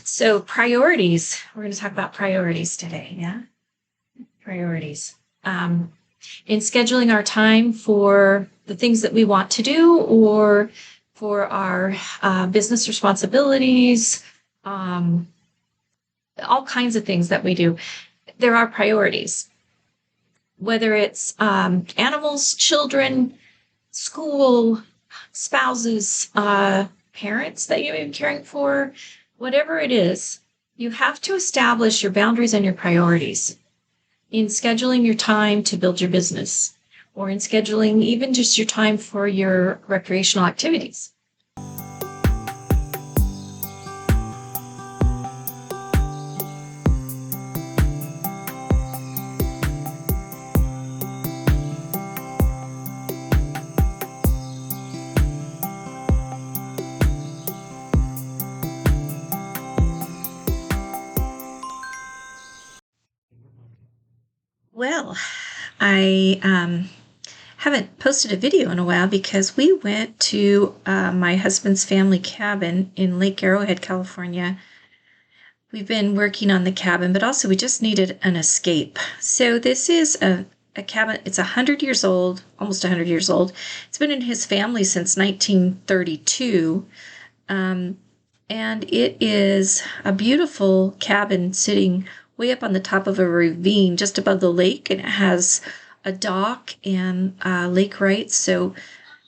So priorities. We're going to talk about priorities today. Yeah. Priorities. In scheduling our time for the things that we want to do or for our business responsibilities, all kinds of things that we do. There are priorities, whether it's animals, children, school, spouses, parents that you're caring for, whatever it is, you have to establish your boundaries and your priorities in scheduling your time to build your business or in scheduling even just your time for your recreational activities. Well, I haven't posted a video in a while because we went to my husband's family cabin in Lake Arrowhead, California. We've been working on the cabin, but also we just needed an escape. So this is a cabin. It's 100 years old, almost 100 years old. It's been in his family since 1932. And it is a beautiful cabin sitting way up on the top of a ravine just above the lake, and it has a dock and lake rights. So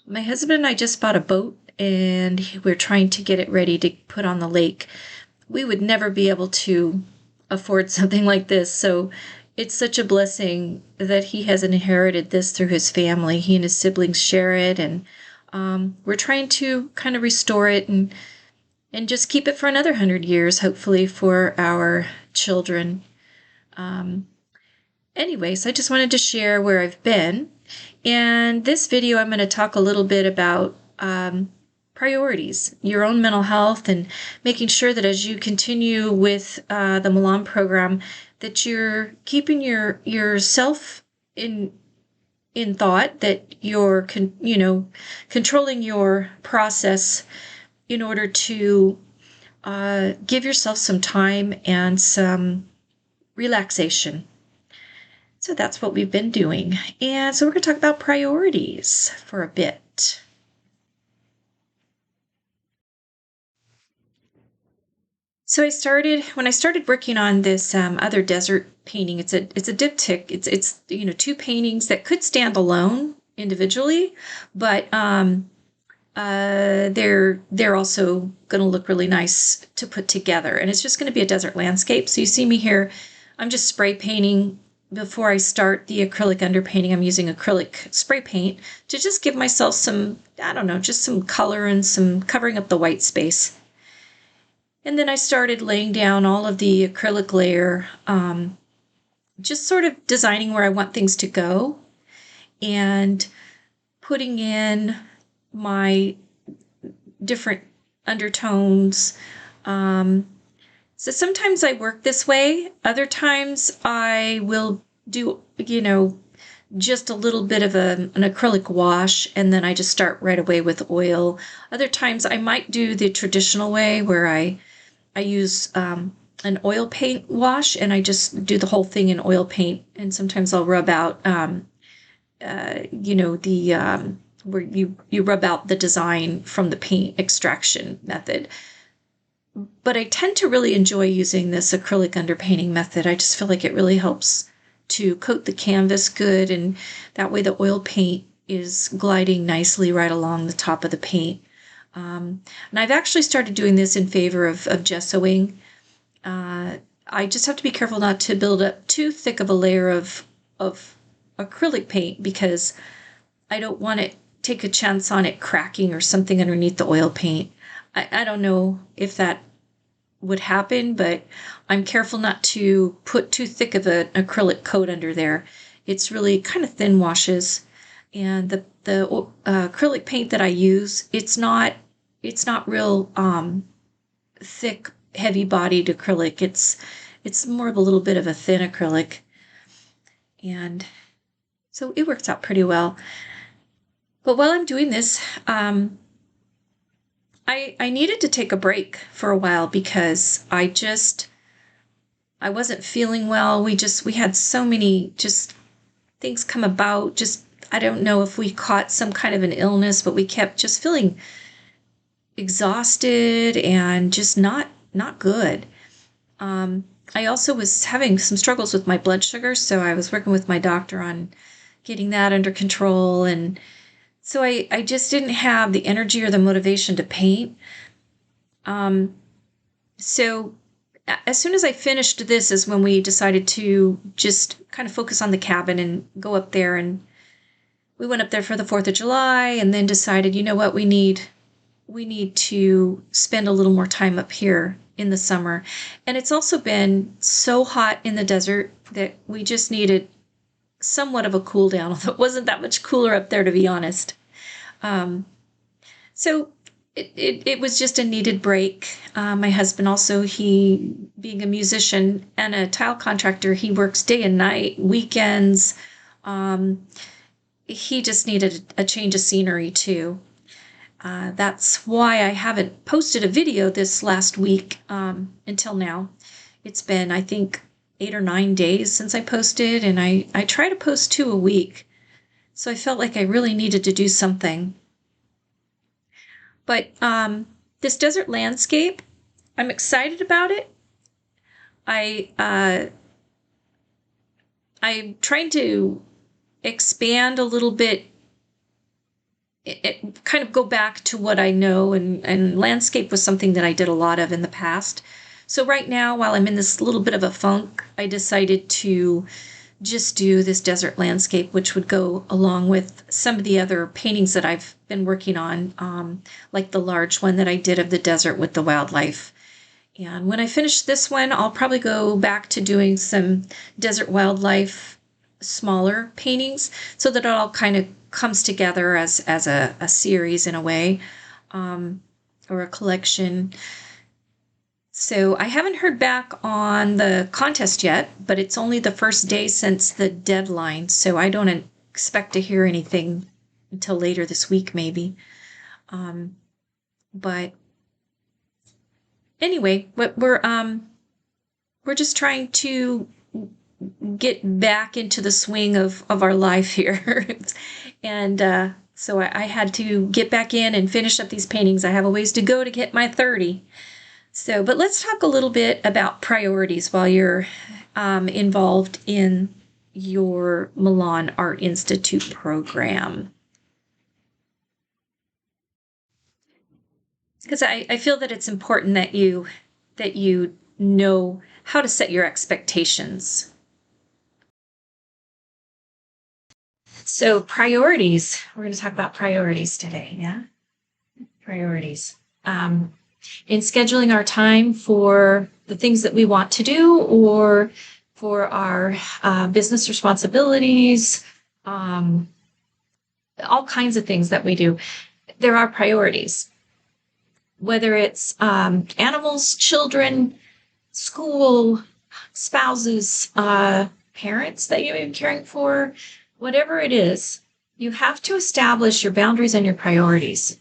my husband and I just bought a boat, and we're trying to get it ready to put on the lake. We would never be able to afford something like this, so it's such a blessing that he has inherited this through his family. He and his siblings share it, and we're trying to kind of restore it and just keep it for another 100 years, hopefully, for our children. Anyways, I just wanted to share where I've been. And this video, I'm going to talk a little bit about priorities, your own mental health, and making sure that as you continue with the Milan program, that you're keeping yourself in thought, that you're controlling your process in order to give yourself some time and some relaxation. So that's what we've been doing. And so we're going to talk about priorities for a bit. So when I started working on this other desert painting, it's a diptych. It's two paintings that could stand alone individually, but they're also going to look really nice to put together. And it's just going to be a desert landscape. So you see me here, I'm just spray painting. Before I start the acrylic underpainting, I'm using acrylic spray paint to just give myself some, just some color and some covering up the white space. And then I started laying down all of the acrylic layer, just sort of designing where I want things to go and putting in my different undertones. So sometimes I work this way. Other times I will do, just a little bit of an acrylic wash, and then I just start right away with oil. Other times I might do the traditional way where I use an oil paint wash, and I just do the whole thing in oil paint. And sometimes I'll rub out, where you rub out the design from the paint extraction method. But I tend to really enjoy using this acrylic underpainting method. I just feel like it really helps to coat the canvas good, and that way the oil paint is gliding nicely right along the top of the paint. And I've actually started doing this in favor of gessoing. I just have to be careful not to build up too thick of a layer of acrylic paint, because I don't want to take a chance on it cracking or something underneath the oil paint. I don't know if that would happen, but I'm careful not to put too thick of an acrylic coat under there. It's really kind of thin washes, and the acrylic paint that I use, it's not real thick, heavy-bodied acrylic. It's more of a little bit of a thin acrylic, and so it works out pretty well. But while I'm doing this, I needed to take a break for a while because I wasn't feeling well. We had so many just things come about. Just, I don't know if we caught some kind of an illness, but we kept just feeling exhausted and just not good. I also was having some struggles with my blood sugar, so I was working with my doctor on getting that under control. And so I just didn't have the energy or the motivation to paint. So as soon as I finished this is when we decided to just kind of focus on the cabin and go up there. And we went up there for the 4th of July and then decided, you know what, we need to spend a little more time up here in the summer. And it's also been so hot in the desert that we just needed somewhat of a cool down, although it wasn't that much cooler up there, to be honest. So it was just a needed break. My husband also, he being a musician and a tile contractor, he works day and night, weekends. He just needed a change of scenery too. That's why I haven't posted a video this last week until now. It's been, I think, 8 or 9 days since I posted, and I try to post 2 a week. So I felt like I really needed to do something. But this desert landscape, I'm excited about it. I'm trying to expand a little bit, kind of go back to what I know, and landscape was something that I did a lot of in the past. So right now, while I'm in this little bit of a funk, I decided to just do this desert landscape, which would go along with some of the other paintings that I've been working on, like the large one that I did of the desert with the wildlife. And when I finish this one, I'll probably go back to doing some desert wildlife, smaller paintings, so that it all kind of comes together as a series in a way, or a collection. So I haven't heard back on the contest yet, but it's only the first day since the deadline, so I don't expect to hear anything until later this week, maybe. But anyway, we're just trying to get back into the swing of our life here. And so I had to get back in and finish up these paintings. I have a ways to go to get my 30. So, but let's talk a little bit about priorities while you're involved in your Milan Art Institute program. Because I feel that it's important that you know how to set your expectations. So priorities, we're going to talk about priorities today, yeah? Priorities. In scheduling our time for the things that we want to do, or for our business responsibilities, all kinds of things that we do, there are priorities. Whether it's animals, children, school, spouses, parents that you're caring for, whatever it is, you have to establish your boundaries and your priorities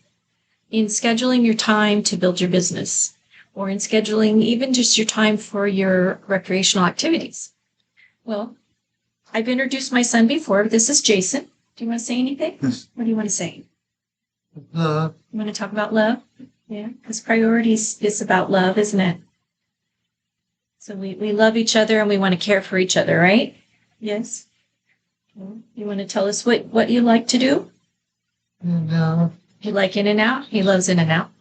in scheduling your time to build your business, or in scheduling even just your time for your recreational activities. Well, I've introduced my son before. This is Jason. Do you want to say anything? Yes. What do you want to say? Love. You want to talk about love? Yeah, because priorities is about love, isn't it? So we love each other and we want to care for each other, right? Yes. You want to tell us what you like to do? No. You like In-N-Out? He loves In-N-Out.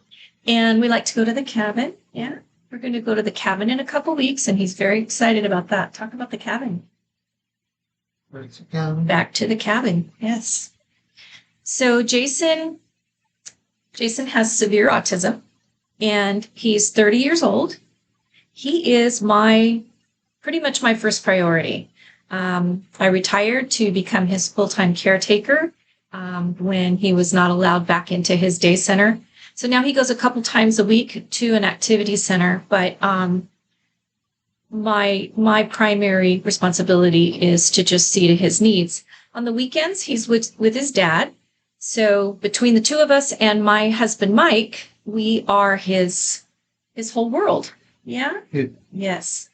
And we like to go to the cabin. Yeah. We're going to go to the cabin in a couple weeks, and he's very excited about that. Talk about the cabin. Where's the cabin? Back to the cabin. Yes. So Jason has severe autism, and he's 30 years old. He is pretty much my first priority. I retired to become his full-time caretaker when he was not allowed back into his day center. So now he goes a couple times a week to an activity center, but my primary responsibility is to just see to his needs. On the weekends, he's with his dad. So between the two of us and my husband, Mike, we are his whole world. Yeah? Yeah. Yes.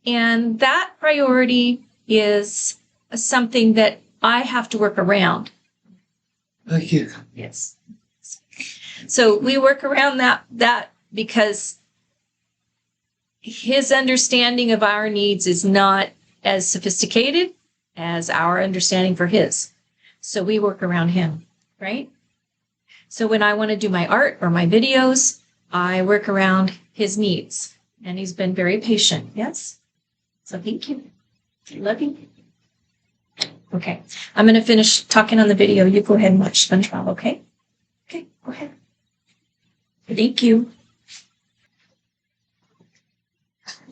And that priority is something that I have to work around. Thank you. Yes. So we work around that because his understanding of our needs is not as sophisticated as our understanding for his. So we work around him, right? So when I want to do my art or my videos, I work around his needs. And he's been very patient. Yes? So thank you. Love you. Okay. I'm going to finish talking on the video. You go ahead and watch SpongeBob, okay? Okay, go ahead. Thank you.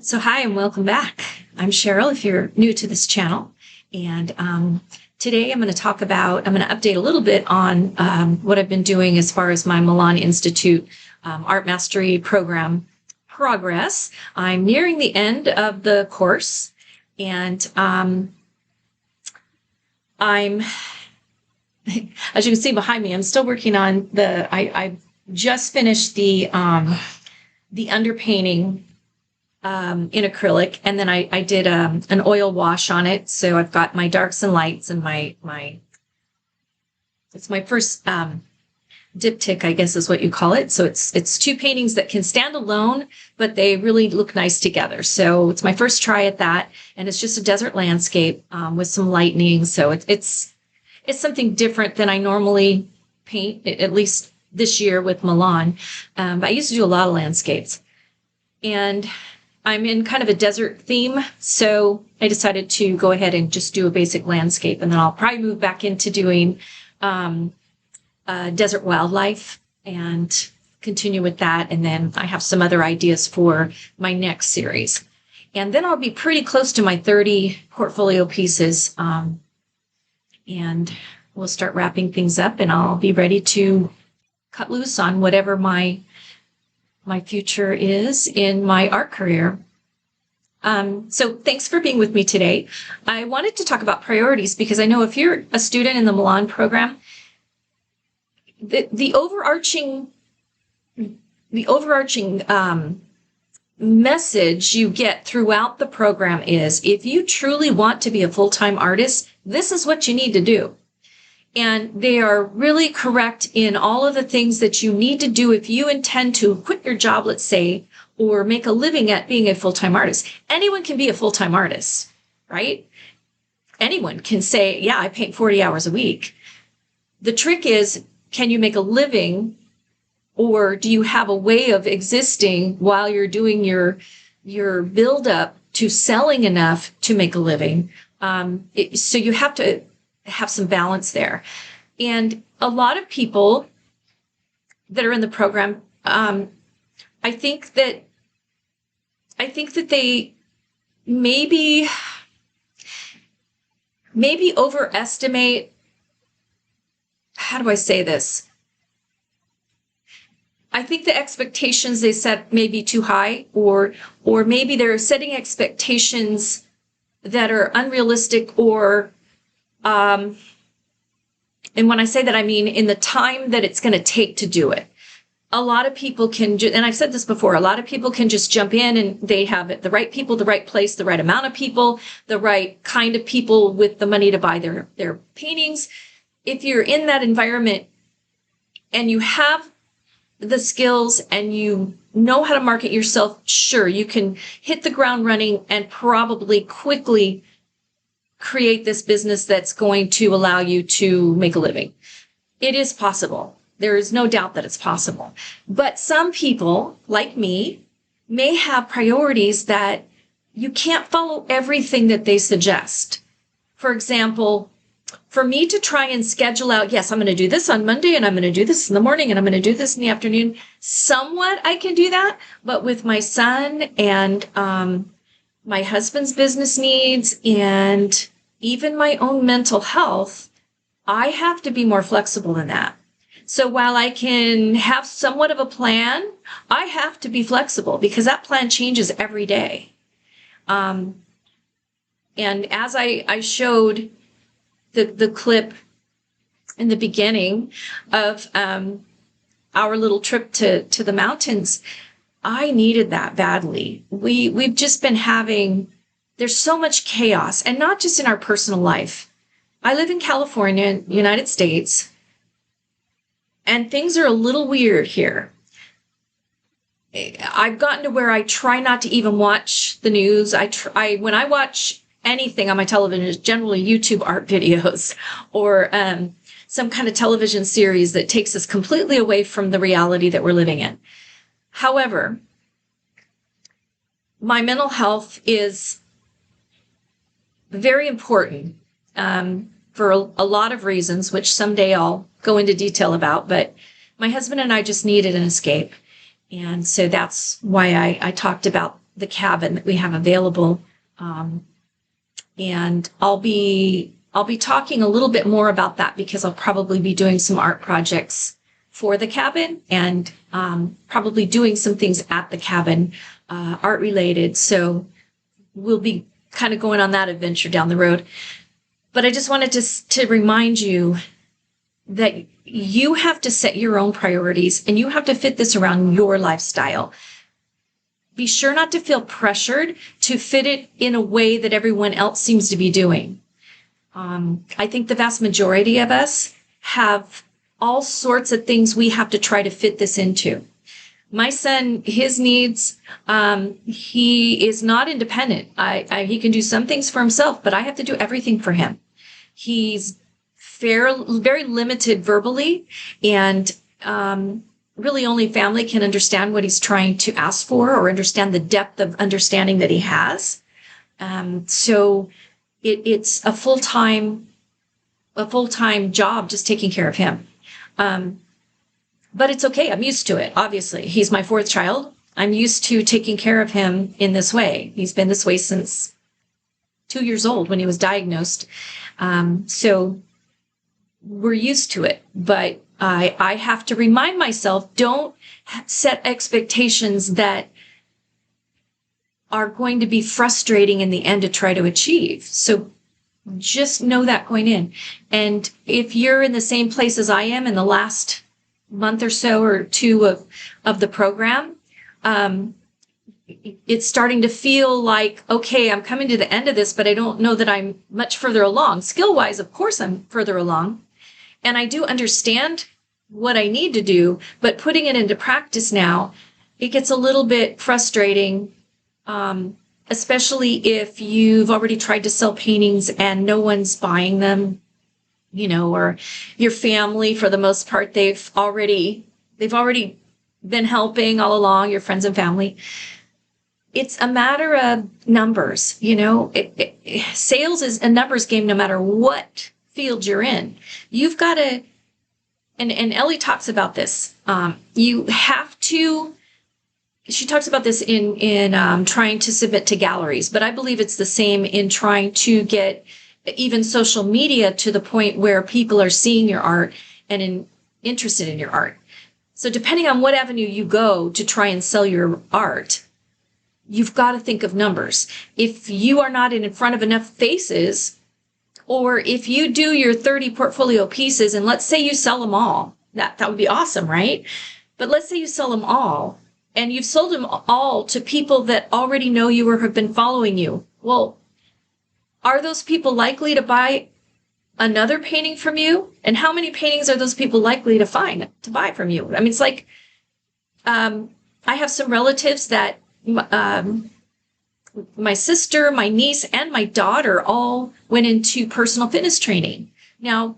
So hi and welcome back. I'm Cheryl if you're new to this channel. And today I'm going to update a little bit on what I've been doing as far as my Milan Institute Art Mastery Program progress. I'm nearing the end of the course, and I'm, as you can see behind me, I'm still working on I just finished the underpainting in acrylic, and then I did an oil wash on it. So I've got my darks and lights, and it's my first diptych, I guess is what you call it. So it's two paintings that can stand alone, but they really look nice together. So it's my first try at that, and it's just a desert landscape with some lightning. So it's something different than I normally paint, at least this year with Milan. But I used to do a lot of landscapes, and I'm in kind of a desert theme, so I decided to go ahead and just do a basic landscape, and then I'll probably move back into doing desert wildlife and continue with that. And then I have some other ideas for my next series. And then I'll be pretty close to my 30 portfolio pieces, and we'll start wrapping things up, and I'll be ready to cut loose on whatever my future is in my art career. So thanks for being with me today. I wanted to talk about priorities because I know if you're a student in the Milan program, the overarching message you get throughout the program is, if you truly want to be a full-time artist, this is what you need to do. And they are really correct in all of the things that you need to do if you intend to quit your job, let's say, or make a living at being a full-time artist. Anyone can be a full-time artist, right? Anyone can say, yeah, I paint 40 hours a week. The trick is, can you make a living, or do you have a way of existing while you're doing your build-up to selling enough to make a living? So you have to have some balance there. And a lot of people that are in the program, I think that they maybe overestimate, how do I say this? I think the expectations they set may be too high, or maybe they're setting expectations that are unrealistic, or and when I say that, I mean in the time that it's going to take to do it. A lot of people can, and I've said this before, a lot of people can just jump in, and they have the right people, the right place, the right amount of people, the right kind of people with the money to buy their paintings. If you're in that environment and you have the skills and you know how to market yourself, sure, you can hit the ground running and probably quickly create this business that's going to allow you to make a living. It is possible. There is no doubt that it's possible. But some people, like me, may have priorities that you can't follow everything that they suggest. For example, for me to try and schedule out, yes, I'm going to do this on Monday, and I'm going to do this in the morning, and I'm going to do this in the afternoon. Somewhat I can do that, but with my son and my husband's business needs and even my own mental health, I have to be more flexible than that. So while I can have somewhat of a plan, I have to be flexible because that plan changes every day. And as I showed the clip in the beginning of our little trip to the mountains, I needed that badly. We've just been having, there's so much chaos, and not just in our personal life. I live in California, United States, and things are a little weird here. I've gotten to where I try not to even watch the news. When I watch anything on my television, it's generally YouTube art videos or some kind of television series that takes us completely away from the reality that we're living in. However, my mental health is very important for a lot of reasons, which someday I'll go into detail about. But my husband and I just needed an escape. And so that's why I talked about the cabin that we have available. And I'll be talking a little bit more about that because I'll probably be doing some art projects for the cabin and probably doing some things at the cabin, art related. So we'll be kind of going on that adventure down the road. But I just wanted to remind you that you have to set your own priorities and you have to fit this around your lifestyle. Be sure not to feel pressured to fit it in a way that everyone else seems to be doing. I think the vast majority of us have all sorts of things we have to try to fit this into. My son, his needs, he is not independent. He can do some things for himself, but I have to do everything for him. He's very limited verbally, and really only family can understand what he's trying to ask for or understand the depth of understanding that he has. So it's a full-time job just taking care of him. But it's okay. I'm used to it. Obviously, he's my fourth child. I'm used to taking care of him in this way. He's been this way since 2 years old when he was diagnosed. So we're used to it, but I have to remind myself, don't set expectations that are going to be frustrating in the end to try to achieve. So just know that going in. And if you're in the same place as I am in the last month or so or two of the program, it's starting to feel like, okay, I'm coming to the end of this, but I don't know that I'm much further along. Skill-wise, of course, I'm further along. And I do understand what I need to do, but putting it into practice now, it gets a little bit frustrating, especially if you've already tried to sell paintings and no one's buying them, or your family, for the most part, they've already been helping all along, your friends and family. It's a matter of numbers, sales is a numbers game no matter what field you're in. You've got to, and Ellie talks about this. You have to, she talks about this in trying to submit to galleries, but I believe it's the same in trying to get even social media to the point where people are seeing your art and interested in your art. So depending on what avenue you go to try and sell your art, you've got to think of numbers. If you are not in front of enough faces, or if you do your 30 portfolio pieces and let's say you sell them all, that would be awesome, right? But let's say you sell them all and you've sold them all to people that already know you or have been following you. Well, are those people likely to buy another painting from you? And how many paintings are those people likely to buy from you? I mean, it's like, I have some relatives that my sister, my niece, and my daughter all went into personal fitness training. Now,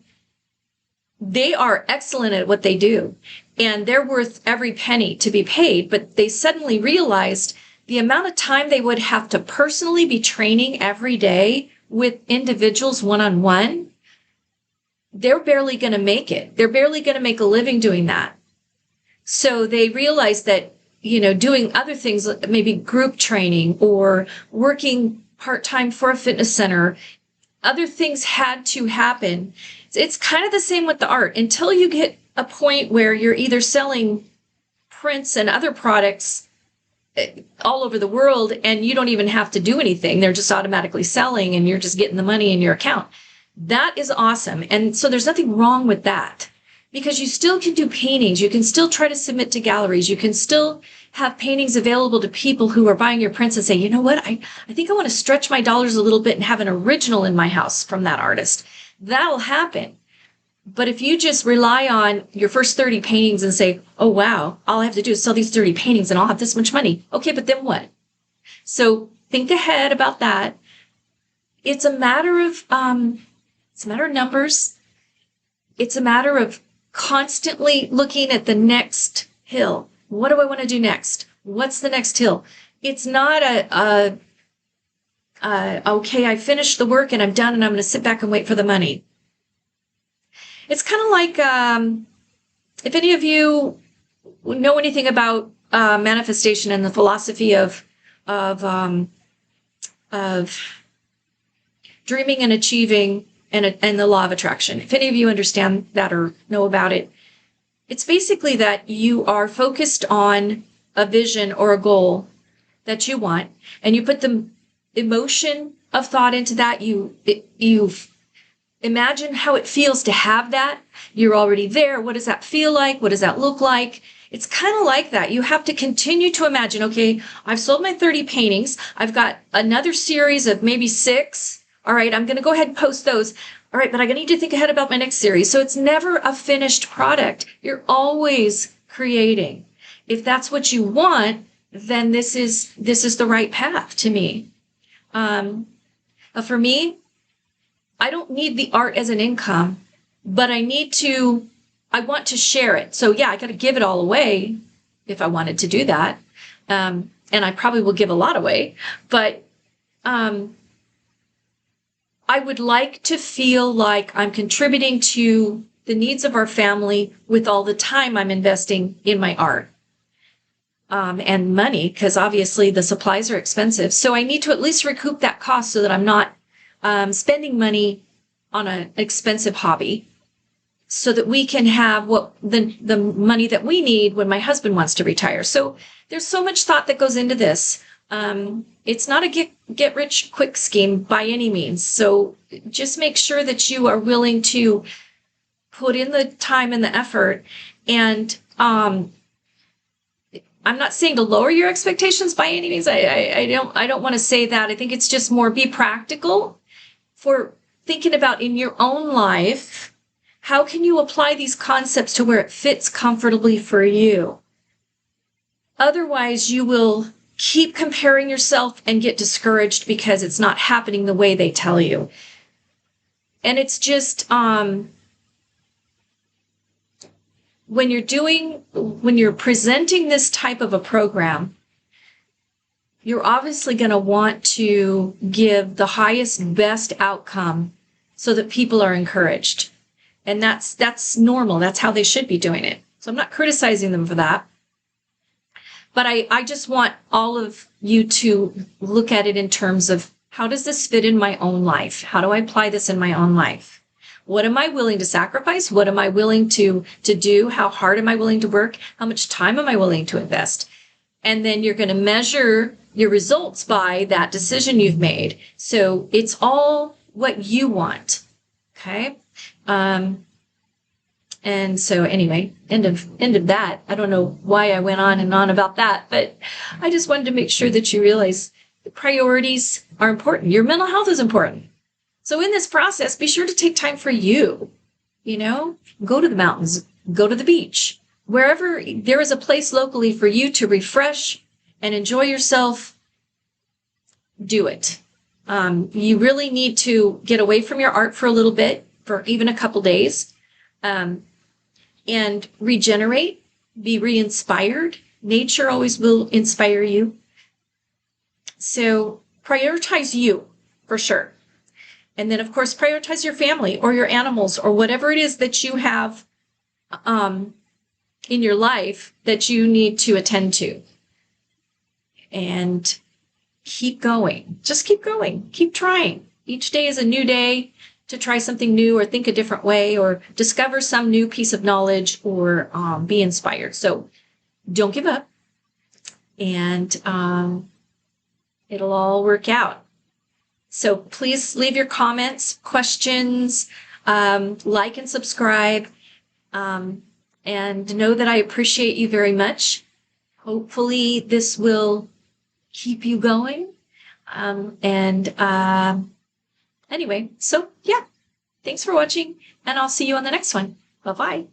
they are excellent at what they do, and they're worth every penny to be paid, but they suddenly realized the amount of time they would have to personally be training every day with individuals one-on-one, they're barely going to make it. They're barely going to make a living doing that. So they realized that doing other things, maybe group training or working part-time for a fitness center, other things had to happen. It's kind of the same with the art. Until you get a point where you're either selling prints and other products all over the world and you don't even have to do anything. They're just automatically selling and you're just getting the money in your account. That is awesome. And so there's nothing wrong with that. because you still can do paintings. You can still try to submit to galleries. You can still have paintings available to people who are buying your prints and say, you know what, I think I want to stretch my dollars a little bit and have an original in my house from that artist. That'll happen. But if you just rely on your first 30 paintings and say, oh, wow, all I have to do is sell these 30 paintings and I'll have this much money. Okay, but then what? So think ahead about that. It's a matter of numbers. It's a matter of constantly looking at the next hill. What do I want to do next? What's the next hill? It's not okay, I finished the work and I'm done and I'm going to sit back and wait for the money. It's kind of like if any of you know anything about manifestation and the philosophy of dreaming and achieving and the law of attraction. If any of you understand that or know about it, it's basically that you are focused on a vision or a goal that you want, and you put the emotion of thought into that. You imagine how it feels to have that. You're already there. What does that feel like? What does that look like? It's kind of like that. You have to continue to imagine, okay, I've sold my 30 paintings. I've got another series of maybe 6. All right, I'm going to go ahead and post those. All right, but I need to think ahead about my next series. So it's never a finished product. You're always creating. If that's what you want, then this is the right path to me. For me, I don't need the art as an income, but I want to share it. So yeah, I got to give it all away if I wanted to do that. And I probably will give a lot away, but I would like to feel like I'm contributing to the needs of our family with all the time I'm investing in my art. And money, because obviously the supplies are expensive. So I need to at least recoup that cost so that I'm not spending money on an expensive hobby, so that we can have what the money that we need when my husband wants to retire. So there's so much thought that goes into this. It's not a get rich quick scheme by any means. So just make sure that you are willing to put in the time and the effort. And I'm not saying to lower your expectations by any means. I don't want to say that. I think it's just more be practical for thinking about in your own life, how can you apply these concepts to where it fits comfortably for you? Otherwise, you will keep comparing yourself and get discouraged because it's not happening the way they tell you. And it's just, when you're presenting this type of a program, you're obviously going to want to give the highest, best outcome so that people are encouraged. And that's normal. That's how they should be doing it. So I'm not criticizing them for that. But I just want all of you to look at it in terms of, how does this fit in my own life? How do I apply this in my own life? What am I willing to sacrifice? What am I willing to do? How hard am I willing to work? How much time am I willing to invest? And then you're going to measure your results by that decision you've made. So it's all what you want. Okay. And so anyway, end of that. I don't know why I went on and on about that, but I just wanted to make sure that you realize the priorities are important. Your mental health is important. So in this process, be sure to take time for you. Go to the mountains, go to the beach, wherever there is a place locally for you to refresh and enjoy yourself, do it. You really need to get away from your art for a little bit, for even a couple days, and regenerate, be re-inspired. Nature always will inspire you. So prioritize you, for sure. And then, of course, prioritize your family or your animals or whatever it is that you have in your life that you need to attend to. And keep going. Just keep going. Keep trying. Each day is a new day to try something new or think a different way or discover some new piece of knowledge or be inspired. So don't give up. And it'll all work out. So please leave your comments, questions, like and subscribe. And know that I appreciate you very much. Hopefully this will keep you going. And anyway, so yeah, thanks for watching, and I'll see you on the next one. Bye bye.